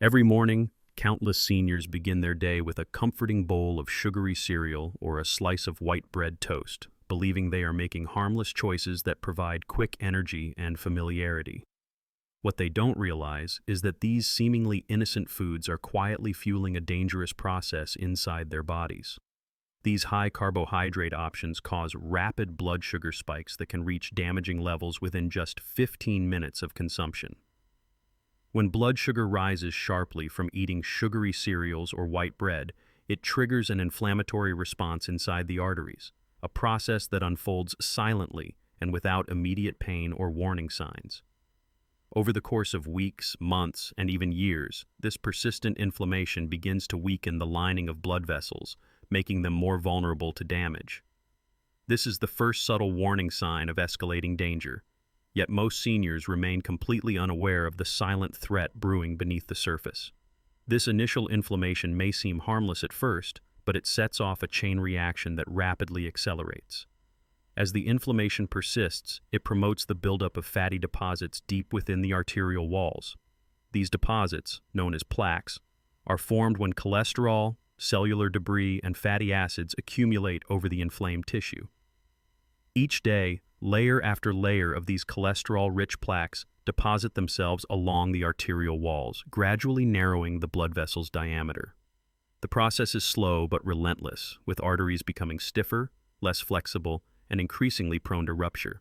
Every morning, countless seniors begin their day with a comforting bowl of sugary cereal or a slice of white bread toast, believing they are making harmless choices that provide quick energy and familiarity. What they don't realize is that these seemingly innocent foods are quietly fueling a dangerous process inside their bodies. These high carbohydrate options cause rapid blood sugar spikes that can reach damaging levels within just 15 minutes of consumption. When blood sugar rises sharply from eating sugary cereals or white bread, it triggers an inflammatory response inside the arteries, a process that unfolds silently and without immediate pain or warning signs. Over the course of weeks, months, and even years, this persistent inflammation begins to weaken the lining of blood vessels, making them more vulnerable to damage. This is the first subtle warning sign of escalating danger. Yet most seniors remain completely unaware of the silent threat brewing beneath the surface. This initial inflammation may seem harmless at first, but it sets off a chain reaction that rapidly accelerates. As the inflammation persists, it promotes the buildup of fatty deposits deep within the arterial walls. These deposits, known as plaques, are formed when cholesterol, cellular debris, and fatty acids accumulate over the inflamed tissue. Each day, layer after layer of these cholesterol-rich plaques deposit themselves along the arterial walls, gradually narrowing the blood vessel's diameter. The process is slow but relentless, with arteries becoming stiffer, less flexible, and increasingly prone to rupture.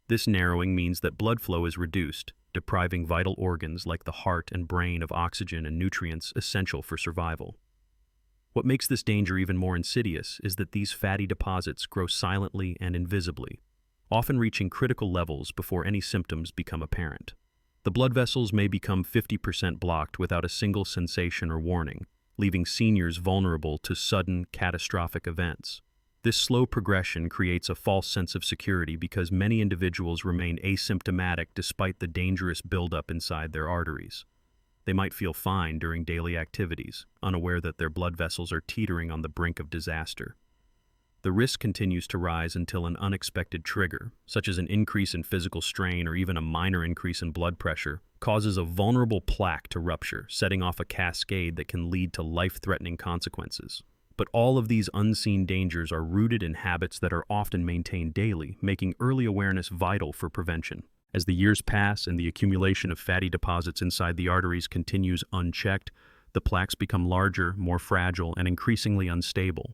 This narrowing means that blood flow is reduced, depriving vital organs like the heart and brain of oxygen and nutrients essential for survival. What makes this danger even more insidious is that these fatty deposits grow silently and invisibly, often reaching critical levels before any symptoms become apparent. The blood vessels may become 50% blocked without a single sensation or warning, leaving seniors vulnerable to sudden, catastrophic events. This slow progression creates a false sense of security because many individuals remain asymptomatic despite the dangerous buildup inside their arteries. They might feel fine during daily activities, unaware that their blood vessels are teetering on the brink of disaster. The risk continues to rise until an unexpected trigger, such as an increase in physical strain or even a minor increase in blood pressure, causes a vulnerable plaque to rupture, setting off a cascade that can lead to life-threatening consequences. But all of these unseen dangers are rooted in habits that are often maintained daily, making early awareness vital for prevention. As the years pass and the accumulation of fatty deposits inside the arteries continues unchecked, the plaques become larger, more fragile, and increasingly unstable.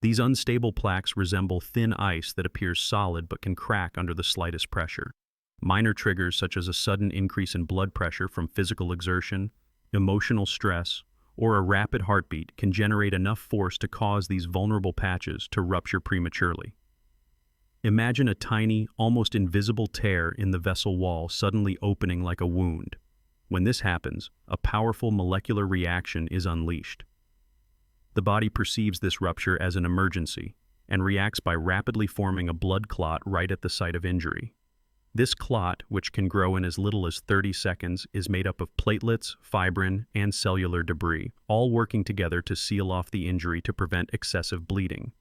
These unstable plaques resemble thin ice that appears solid but can crack under the slightest pressure. Minor triggers such as a sudden increase in blood pressure from physical exertion, emotional stress, or a rapid heartbeat can generate enough force to cause these vulnerable patches to rupture prematurely. Imagine a tiny, almost invisible tear in the vessel wall suddenly opening like a wound. When this happens, a powerful molecular reaction is unleashed. The body perceives this rupture as an emergency and reacts by rapidly forming a blood clot right at the site of injury. This clot, which can grow in as little as 30 seconds, is made up of platelets, fibrin, and cellular debris, all working together to seal off the injury to prevent excessive bleeding.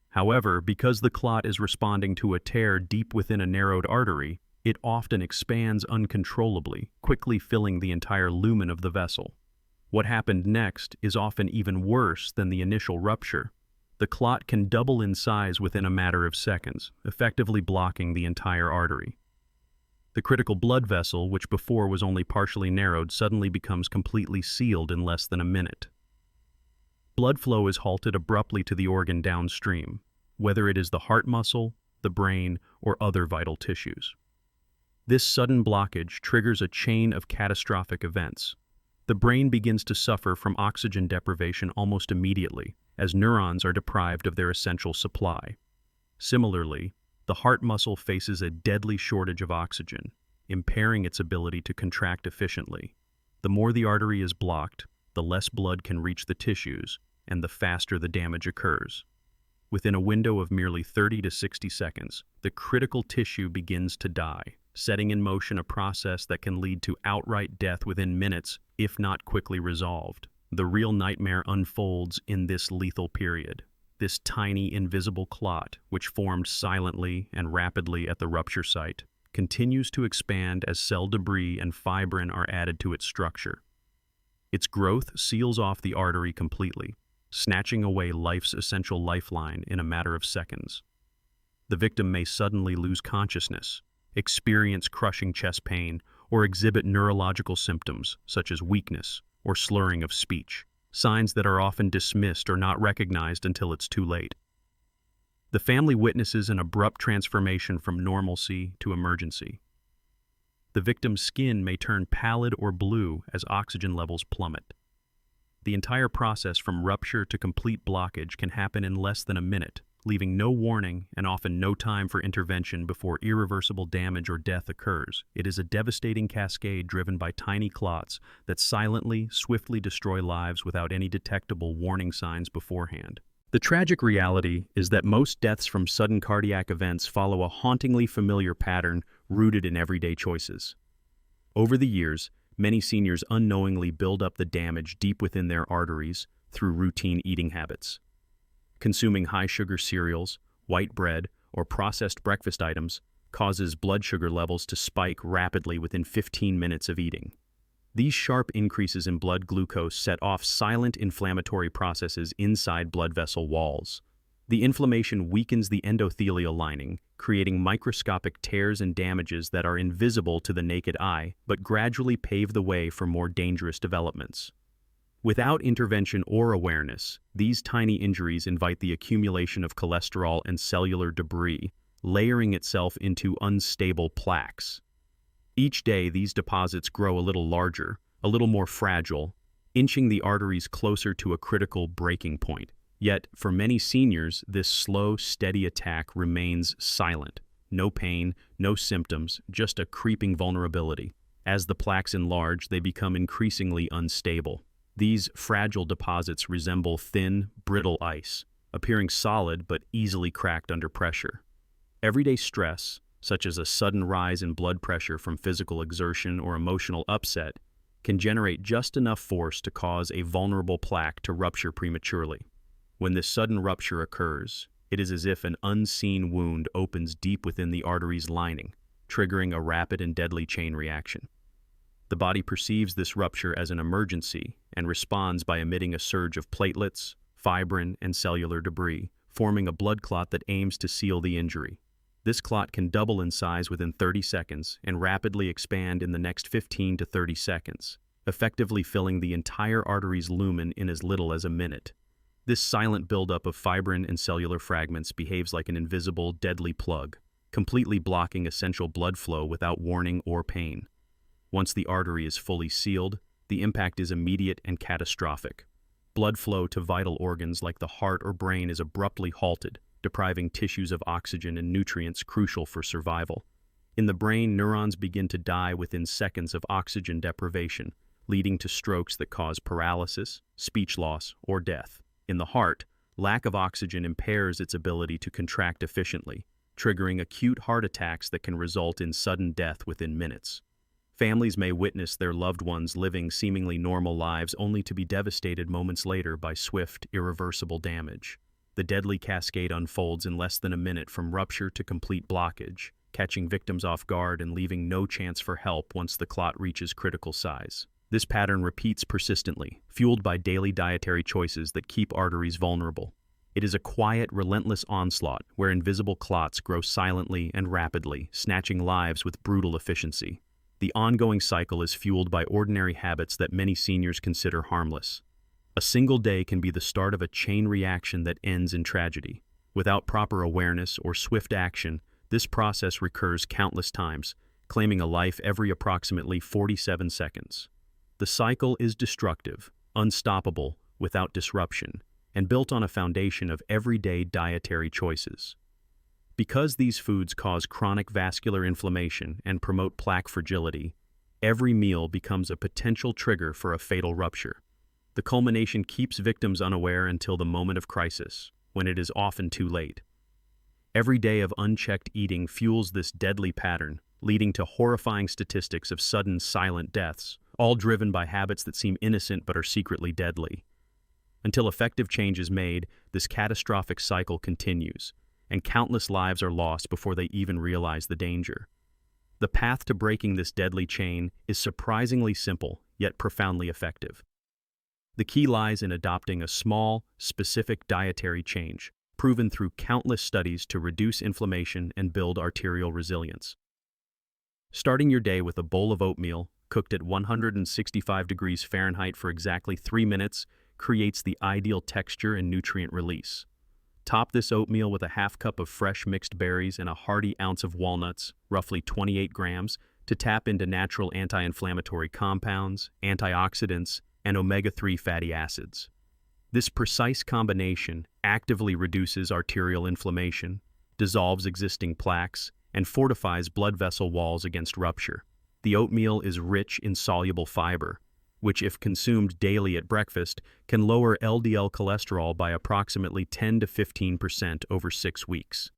However, because the clot is responding to a tear deep within a narrowed artery, it often expands uncontrollably, quickly filling the entire lumen of the vessel. What happened next is often even worse than the initial rupture. The clot can double in size within a matter of seconds, effectively blocking the entire artery. The critical blood vessel, which before was only partially narrowed, suddenly becomes completely sealed in less than a minute. Blood flow is halted abruptly to the organ downstream, whether it is the heart muscle, the brain, or other vital tissues. This sudden blockage triggers a chain of catastrophic events. The brain begins to suffer from oxygen deprivation almost immediately, as neurons are deprived of their essential supply. Similarly, the heart muscle faces a deadly shortage of oxygen, impairing its ability to contract efficiently. The more the artery is blocked, the less blood can reach the tissues, and the faster the damage occurs. Within a window of merely 30 to 60 seconds, the critical tissue begins to die, setting in motion a process that can lead to outright death within minutes, if not quickly resolved. The real nightmare unfolds in this lethal period. This tiny, invisible clot, which formed silently and rapidly at the rupture site, continues to expand as cell debris and fibrin are added to its structure. Its growth seals off the artery completely, snatching away life's essential lifeline in a matter of seconds. The victim may suddenly lose consciousness, experience crushing chest pain, or exhibit neurological symptoms such as weakness or slurring of speech, signs that are often dismissed or not recognized until it's too late. The family witnesses an abrupt transformation from normalcy to emergency. The victim's skin may turn pallid or blue as oxygen levels plummet. The entire process from rupture to complete blockage can happen in less than a minute, leaving no warning and often no time for intervention before irreversible damage or death occurs. It is a devastating cascade driven by tiny clots that silently, swiftly destroy lives without any detectable warning signs beforehand. The tragic reality is that most deaths from sudden cardiac events follow a hauntingly familiar pattern rooted in everyday choices. Over the years, many seniors unknowingly build up the damage deep within their arteries through routine eating habits. Consuming high-sugar cereals, white bread, or processed breakfast items causes blood sugar levels to spike rapidly within 15 minutes of eating. These sharp increases in blood glucose set off silent inflammatory processes inside blood vessel walls. The inflammation weakens the endothelial lining, creating microscopic tears and damages that are invisible to the naked eye, but gradually pave the way for more dangerous developments. Without intervention or awareness, these tiny injuries invite the accumulation of cholesterol and cellular debris, layering itself into unstable plaques. Each day, these deposits grow a little larger, a little more fragile, inching the arteries closer to a critical breaking point. Yet, for many seniors, this slow, steady attack remains silent. No pain, no symptoms, just a creeping vulnerability. As the plaques enlarge, they become increasingly unstable. These fragile deposits resemble thin, brittle ice, appearing solid but easily cracked under pressure. Everyday stress, such as a sudden rise in blood pressure from physical exertion or emotional upset, can generate just enough force to cause a vulnerable plaque to rupture prematurely. When this sudden rupture occurs, it is as if an unseen wound opens deep within the artery's lining, triggering a rapid and deadly chain reaction. The body perceives this rupture as an emergency and responds by emitting a surge of platelets, fibrin, and cellular debris, forming a blood clot that aims to seal the injury. This clot can double in size within 30 seconds and rapidly expand in the next 15 to 30 seconds, effectively filling the entire artery's lumen in as little as a minute. This silent buildup of fibrin and cellular fragments behaves like an invisible, deadly plug, completely blocking essential blood flow without warning or pain. Once the artery is fully sealed, the impact is immediate and catastrophic. Blood flow to vital organs like the heart or brain is abruptly halted, depriving tissues of oxygen and nutrients crucial for survival. In the brain, neurons begin to die within seconds of oxygen deprivation, leading to strokes that cause paralysis, speech loss, or death. In the heart, lack of oxygen impairs its ability to contract efficiently, triggering acute heart attacks that can result in sudden death within minutes. Families may witness their loved ones living seemingly normal lives only to be devastated moments later by swift, irreversible damage. The deadly cascade unfolds in less than a minute from rupture to complete blockage, catching victims off guard and leaving no chance for help once the clot reaches critical size. This pattern repeats persistently, fueled by daily dietary choices that keep arteries vulnerable. It is a quiet, relentless onslaught where invisible clots grow silently and rapidly, snatching lives with brutal efficiency. The ongoing cycle is fueled by ordinary habits that many seniors consider harmless. A single day can be the start of a chain reaction that ends in tragedy. Without proper awareness or swift action, this process recurs countless times, claiming a life every approximately 47 seconds. The cycle is destructive, unstoppable, without disruption, and built on a foundation of everyday dietary choices. Because these foods cause chronic vascular inflammation and promote plaque fragility, every meal becomes a potential trigger for a fatal rupture. The culmination keeps victims unaware until the moment of crisis, when it is often too late. Every day of unchecked eating fuels this deadly pattern, leading to horrifying statistics of sudden, silent deaths, all driven by habits that seem innocent but are secretly deadly. Until effective change is made, this catastrophic cycle continues, and countless lives are lost before they even realize the danger. The path to breaking this deadly chain is surprisingly simple, yet profoundly effective. The key lies in adopting a small, specific dietary change, proven through countless studies to reduce inflammation and build arterial resilience. Starting your day with a bowl of oatmeal, cooked at 165 degrees Fahrenheit for exactly 3 minutes, creates the ideal texture and nutrient release. Top this oatmeal with a half cup of fresh mixed berries and a hearty ounce of walnuts, roughly 28 grams, to tap into natural anti-inflammatory compounds, antioxidants, and omega-3 fatty acids. This precise combination actively reduces arterial inflammation, dissolves existing plaques, and fortifies blood vessel walls against rupture. The oatmeal is rich in soluble fiber, which, if consumed daily at breakfast, can lower LDL cholesterol by approximately 10 to 15% over 6 weeks.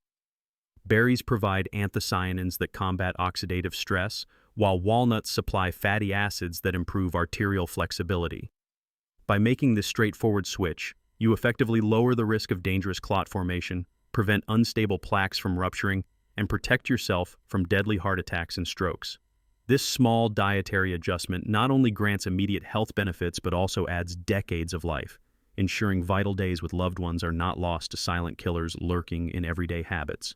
Berries provide anthocyanins that combat oxidative stress, while walnuts supply fatty acids that improve arterial flexibility. By making this straightforward switch, you effectively lower the risk of dangerous clot formation, prevent unstable plaques from rupturing, and protect yourself from deadly heart attacks and strokes. This small dietary adjustment not only grants immediate health benefits but also adds decades of life, ensuring vital days with loved ones are not lost to silent killers lurking in everyday habits.